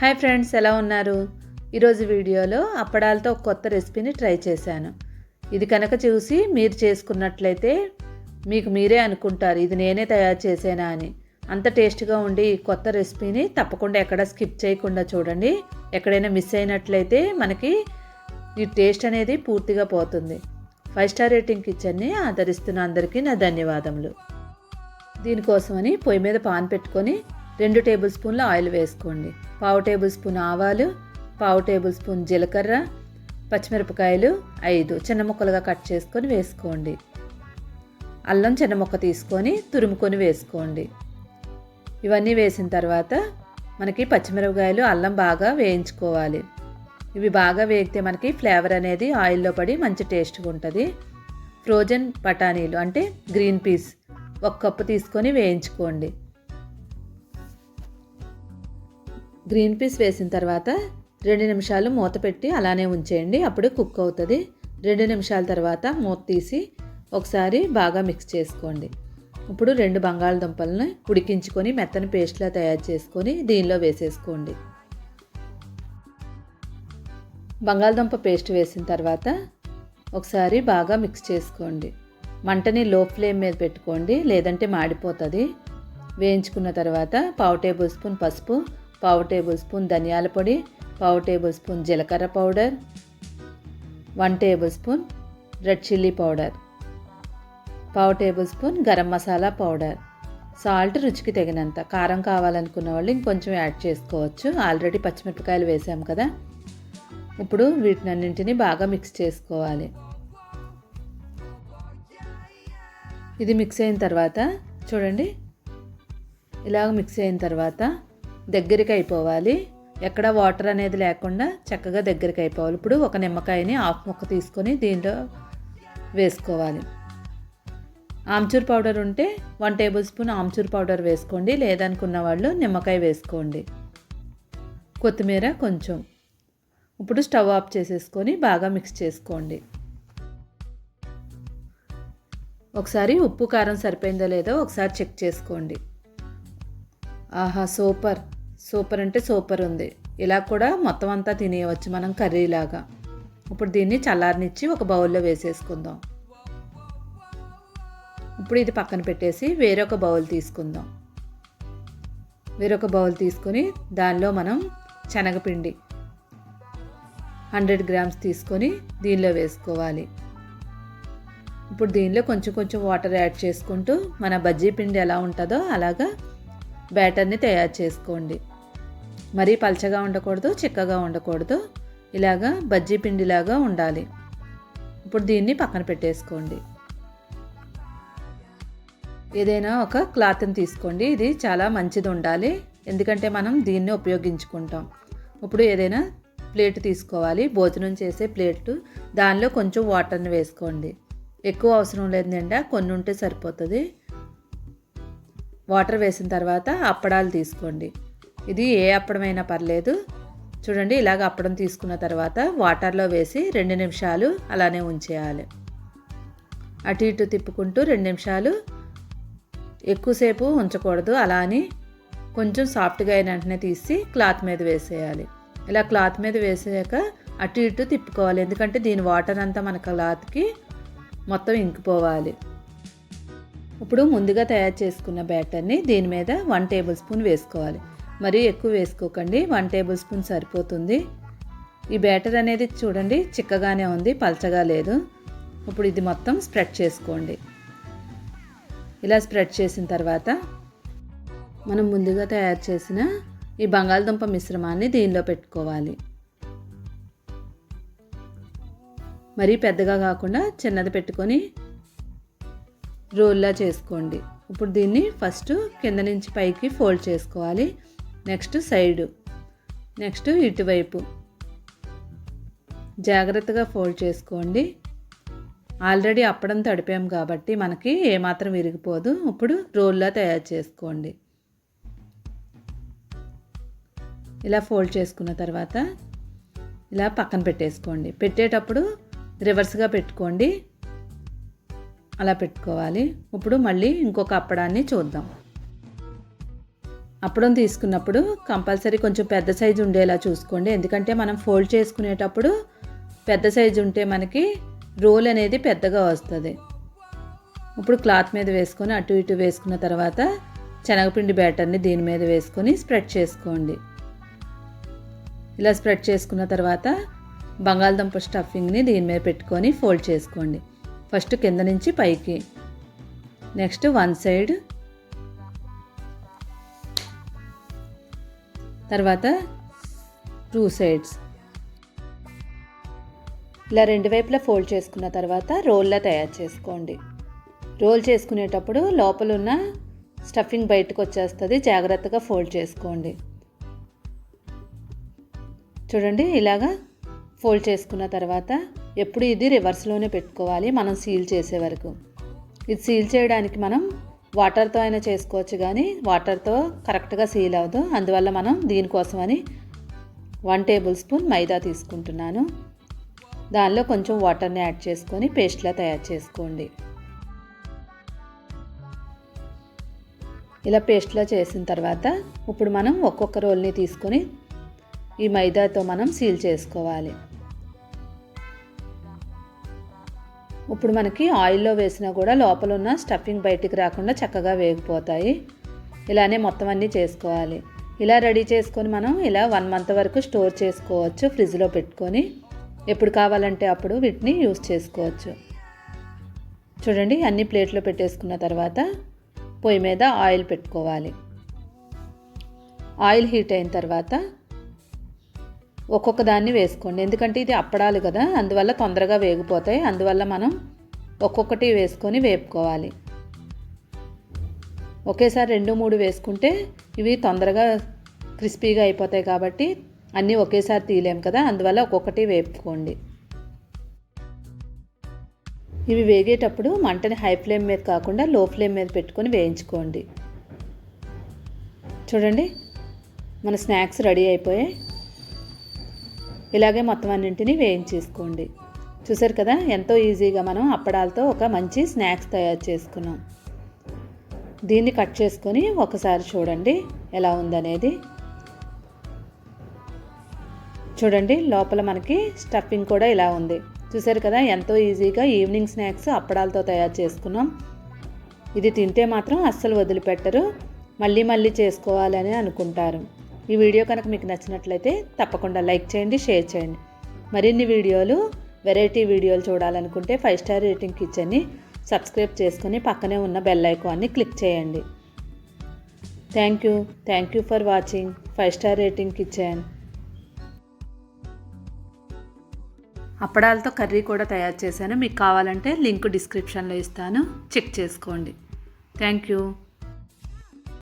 Hi friends, ఎలా ఉన్నారు? ఈరోజు వీడియోలో అప్పడాలతో ఒక కొత్త రెసిపీని ట్రై చేశాను. ఇది కనుక చూసి మీరు చేసుకున్నట్లయితే మీకు మీరే అనుకుంటారు ఇది నేనే తయారు చేశానా అని. అంత టేస్ట్గా ఉండి ఈ కొత్త రెసిపీని తప్పకుండా ఎక్కడ స్కిప్ చేయకుండా చూడండి. ఎక్కడైనా మిస్ అయినట్లయితే మనకి ఈ టేస్ట్ అనేది పూర్తిగా పోతుంది. 5 స్టార్ రేటింగ్ కిచెన్ని ఆదరిస్తున్న అందరికీ నా ధన్యవాదములు. దీనికోసమని పొయ్యి మీద పాన్ పెట్టుకొని 2 టేబుల్ స్పూన్ల ఆయిల్ వేసుకోండి. 1/2 టేబుల్ స్పూన్ ఆవాలు, 1/2 టేబుల్ స్పూన్ జీలకర్ర, పచ్చిమిరపకాయలు 5 చిన్న ముక్కలుగా కట్ చేసుకొని వేసుకోండి. అల్లం చిన్న ముక్క తీసుకొని తురుముకొని వేసుకోండి. ఇవన్నీ వేసిన తర్వాత మనకి పచ్చిమిరపకాయలు అల్లం బాగా వేయించుకోవాలి. ఇవి బాగా వేగితే మనకి ఫ్లేవర్ అనేది ఆయిల్లో పడి మంచి టేస్ట్గా ఉంటుంది. ఫ్రోజన్ బఠానీలు అంటే గ్రీన్ పీస్ 1 కప్పు తీసుకొని వేయించుకోండి. గ్రీన్ పీస్ వేసిన తర్వాత 2 నిమిషాలు మూత పెట్టి అలానే ఉంచేయండి. అప్పుడు కుక్ అవుతుంది. 2 నిమిషాల తర్వాత మూత తీసి ఒకసారి బాగా మిక్స్ చేసుకోండి. ఇప్పుడు 2 బంగాళదుంపలను ఉడికించుకొని మెత్తని పేస్ట్లా తయారు చేసుకొని దీనిలో వేసేసుకోండి. బంగాళదుంప పేస్ట్ వేసిన తర్వాత ఒకసారి బాగా మిక్స్ చేసుకోండి. మంటని లో ఫ్లేమ్ మీద పెట్టుకోండి, లేదంటే మాడిపోతుంది. వేయించుకున్న తర్వాత 1/2 టేబుల్ స్పూన్ పసుపు, 1/2 టేబుల్ స్పూన్ ధనియాల పొడి, 1/2 టేబుల్ స్పూన్ జీలకర్ర powder, 1 table spoon red chilli powder, 1/2 table spoon garam masala powder, salt రుచికి తగినంత. కారం కావాలనుకున్న వాళ్ళు ఇంకొంచెం యాడ్ చేసుకోవచ్చు. ఆల్రెడీ పచ్చిమిరపకాయలు వేసాం కదా. ఇప్పుడు వీటినన్నింటినీ బాగా మిక్స్ చేసుకోవాలి. ఇది మిక్స్ అయిన తర్వాత చూడండి, ఇలాగ మిక్స్ అయిన తర్వాత దగ్గరికి అయిపోవాలి. ఎక్కడ వాటర్ అనేది లేకుండా చక్కగా దగ్గరికి అయిపోవాలి. ఇప్పుడు ఒక నిమ్మకాయని హాఫ్ ముక్క తీసుకొని దీంట్లో వేసుకోవాలి. ఆమ్చూర్ పౌడర్ ఉంటే 1 టేబుల్ స్పూన్ ఆమ్చూర్ పౌడర్ వేసుకోండి, లేదనుకున్న వాళ్ళు నిమ్మకాయ వేసుకోండి. కొత్తిమీర కొంచెం. ఇప్పుడు స్టవ్ ఆఫ్ చేసేసుకొని బాగా మిక్స్ చేసుకోండి. ఒకసారి ఉప్పు కారం సరిపోయిందో లేదో ఒకసారి చెక్ చేసుకోండి. ఆహా, సూపర్ అంటే సూపర్ ఉంది. ఇలా కూడా మొత్తం అంతా తినేయవచ్చు మనం కర్రీలాగా. ఇప్పుడు దీన్ని చల్లారనిచ్చి ఒక బౌల్లో వేసేసుకుందాం. ఇప్పుడు ఇది పక్కన పెట్టేసి వేరొక బౌల్ తీసుకుందాం. వేరొక బౌల్ తీసుకొని దానిలో మనం శనగపిండి 100 గ్రామ్స్ తీసుకొని దీనిలో వేసుకోవాలి. ఇప్పుడు దీనిలో కొంచెం వాటర్ యాడ్ చేసుకుంటూ మన బజ్జీ పిండి ఎలా ఉంటుందో అలాగా బ్యాటర్ని తయారు చేసుకోండి. మరీ పల్చగా ఉండకూడదు, చిక్కగా ఉండకూడదు. ఇలాగా బజ్జీ పిండిలాగా ఉండాలి. ఇప్పుడు దీన్ని పక్కన పెట్టేసుకోండి. ఏదైనా ఒక క్లాత్ని తీసుకోండి. ఇది చాలా మంచిది ఉండాలి, ఎందుకంటే మనం దీన్ని ఉపయోగించుకుంటాం. ఇప్పుడు ఏదైనా ప్లేట్ తీసుకోవాలి, భోజనం చేసే ప్లేటు. దానిలో కొంచెం వాటర్ని వేసుకోండి. ఎక్కువ అవసరం లేదు నిండా, కొన్ని ఉంటే సరిపోతుంది. వాటర్ వేసిన తర్వాత అప్పడాలు తీసుకోండి. ఇది ఏ అప్పడమైనా పర్లేదు. చూడండి, ఇలాగ అప్పడం తీసుకున్న తర్వాత వాటర్లో వేసి 2 నిమిషాలు అలానే ఉంచేయాలి. అటు ఇటు తిప్పుకుంటూ 2 నిమిషాలు, ఎక్కువసేపు ఉంచకూడదు. అలా అని కొంచెం సాఫ్ట్గా అయిన వెంటనే తీసి క్లాత్ మీద వేసేయాలి. ఇలా క్లాత్ మీద వేసాక అటు ఇటు తిప్పుకోవాలి, ఎందుకంటే దీని వాటర్ అంతా మన క్లాత్కి మొత్తం ఇంకిపోవాలి. ఇప్పుడు ముందుగా తయారు చేసుకున్న బ్యాటర్ని దీని మీద 1 టేబుల్ స్పూన్ వేసుకోవాలి. మరీ ఎక్కువ వేసుకోకండి, 1 టేబుల్ స్పూన్ సరిపోతుంది. ఈ బ్యాటర్ అనేది చూడండి చిక్కగానే ఉంది, పల్చగా లేదు. ఇప్పుడు ఇది మొత్తం స్ప్రెడ్ చేసుకోండి. ఇలా స్ప్రెడ్ చేసిన తర్వాత మనం ముందుగా తయారు చేసిన ఈ బంగాళదుంప మిశ్రమాన్ని దీనిలో పెట్టుకోవాలి. మరీ పెద్దగా కాకుండా చిన్నది పెట్టుకొని రోల్లా చేసుకోండి. ఇప్పుడు దీన్ని ఫస్ట్ కింద నుంచి పైకి ఫోల్డ్ చేసుకోవాలి. నెక్స్ట్ సైడు, నెక్స్ట్ ఇటువైపు జాగ్రత్తగా ఫోల్డ్ చేసుకోండి. ఆల్రెడీ అప్పడం తడిపాం కాబట్టి మనకి ఏమాత్రం విరిగిపోదు. ఇప్పుడు రోల్లా తయారు చేసుకోండి. ఇలా ఫోల్డ్ చేసుకున్న తర్వాత ఇలా పక్కన పెట్టేసుకోండి. పెట్టేటప్పుడు రివర్స్గా పెట్టుకోండి, అలా పెట్టుకోవాలి. ఇప్పుడు మళ్ళీ ఇంకొక అప్పడాన్ని చూద్దాం. అప్పడం తీసుకున్నప్పుడు కంపల్సరీ కొంచెం పెద్ద సైజు ఉండేలా చూసుకోండి. ఎందుకంటే మనం ఫోల్డ్ చేసుకునేటప్పుడు పెద్ద సైజు ఉంటే మనకి రోల్ అనేది పెద్దగా వస్తుంది. ఇప్పుడు క్లాత్ మీద వేసుకొని అటు ఇటు వేసుకున్న తర్వాత శనగపిండి బ్యాటర్ని దీని మీద వేసుకొని స్ప్రెడ్ చేసుకోండి. ఇలా స్ప్రెడ్ చేసుకున్న తర్వాత బంగాళదుంప స్టఫింగ్ని దీని మీద పెట్టుకొని ఫోల్డ్ చేసుకోండి. ఫస్ట్ కింద నుంచి పైకి, నెక్స్ట్ వన్ సైడ్, తర్వాత టూ సైడ్స్. ఇలా రెండు వైపులా ఫోల్డ్ చేసుకున్న తర్వాత రోల్లా తయారు చేసుకోండి. రోల్ చేసుకునేటప్పుడు లోపల ఉన్న స్టఫింగ్ బయటకు వచ్చేస్తుంది, జాగ్రత్తగా ఫోల్డ్ చేసుకోండి. చూడండి, ఇలాగా ఫోల్డ్ చేసుకున్న తర్వాత ఎప్పుడు ఇది రివర్స్లోనే పెట్టుకోవాలి మనం సీల్ చేసే వరకు. ఇది సీల్ చేయడానికి మనం వాటర్తో అయినా చేసుకోవచ్చు, కానీ వాటర్తో కరెక్ట్గా సీల్ అవ్వదు. అందువల్ల మనం దీనికోసమని 1 టేబుల్ స్పూన్ మైదా తీసుకుంటున్నాను. దానిలో కొంచెం వాటర్ని యాడ్ చేసుకొని పేస్ట్లా తయారు చేసుకోండి. ఇలా పేస్ట్లా చేసిన తర్వాత ఇప్పుడు మనం ఒక్కొక్క రోల్ని తీసుకొని ఈ మైదాతో మనం సీల్ చేసుకోవాలి. ఇప్పుడు మనకి ఆయిల్లో వేసినా కూడా లోపల ఉన్న స్టఫింగ్ బయటికి రాకుండా చక్కగా వేగిపోతాయి. ఇలానే మొత్తం అన్నీ చేసుకోవాలి. ఇలా రెడీ చేసుకొని మనం ఇలా 1 మంత్ వరకు స్టోర్ చేసుకోవచ్చు ఫ్రిడ్జ్లో పెట్టుకొని. ఎప్పుడు కావాలంటే అప్పుడు వీటిని యూస్ చేసుకోవచ్చు. చూడండి, అన్ని ప్లేట్లో పెట్టేసుకున్న తర్వాత పొయ్యి మీద ఆయిల్ పెట్టుకోవాలి. ఆయిల్ హీట్ అయిన తర్వాత ఒక్కొక్క దాన్ని వేసుకోండి. ఎందుకంటే ఇది అప్పడాలు కదా, అందువల్ల తొందరగా వేగిపోతాయి. అందువల్ల మనం ఒక్కొక్కటి వేసుకొని వేపుకోవాలి. ఒకేసారి 2-3 వేసుకుంటే ఇవి తొందరగా క్రిస్పీగా అయిపోతాయి కాబట్టి అన్నీ ఒకేసారి తీయలేం కదా, అందువల్ల ఒక్కొక్కటి వేపుకోండి. ఇవి వేగేటప్పుడు మంటని హై ఫ్లేమ్ మీద కాకుండా లో ఫ్లేమ్ మీద పెట్టుకొని వేయించుకోండి. చూడండి, మన స్నాక్స్ రెడీ అయిపోయాయి. ఇలాగే మొత్తం అన్నింటినీ వేయించేసుకోండి. చూసారు కదా, ఎంతో ఈజీగా మనం అప్పడాలతో ఒక మంచి స్నాక్స్ తయారు చేసుకున్నాం. దీన్ని కట్ చేసుకొని ఒకసారి చూడండి ఎలా ఉందనేది. చూడండి, లోపల మనకి స్టఫింగ్ కూడా ఇలా ఉంది. చూసారు కదా, ఎంతో ఈజీగా ఈవినింగ్ స్నాక్స్ అప్పడాలతో తయారు చేసుకున్నాం. ఇది తింటే మాత్రం అస్సలు వదిలిపెట్టరు, మళ్ళీ మళ్ళీ చేసుకోవాలని అనుకుంటారు. ఈ వీడియో కనుక మీకు నచ్చినట్లయితే తప్పకుండా లైక్ చేయండి, షేర్ చేయండి. మరిన్ని వీడియోలు, వెరైటీ వీడియోలు చూడాలనుకుంటే 5 స్టార్ రేటింగ్ కిచెన్ని సబ్స్క్రైబ్ చేసుకొని పక్కనే ఉన్న బెల్ ఐకాన్ని క్లిక్ చేయండి. Thank you for watching 5 star rating kitchen. అప్పడాలతో కర్రీ కూడా తయారు చేశాను. మీకు కావాలంటే లింక్ డిస్క్రిప్షన్లో ఇస్తాను, చెక్ చేసుకోండి. Thank you.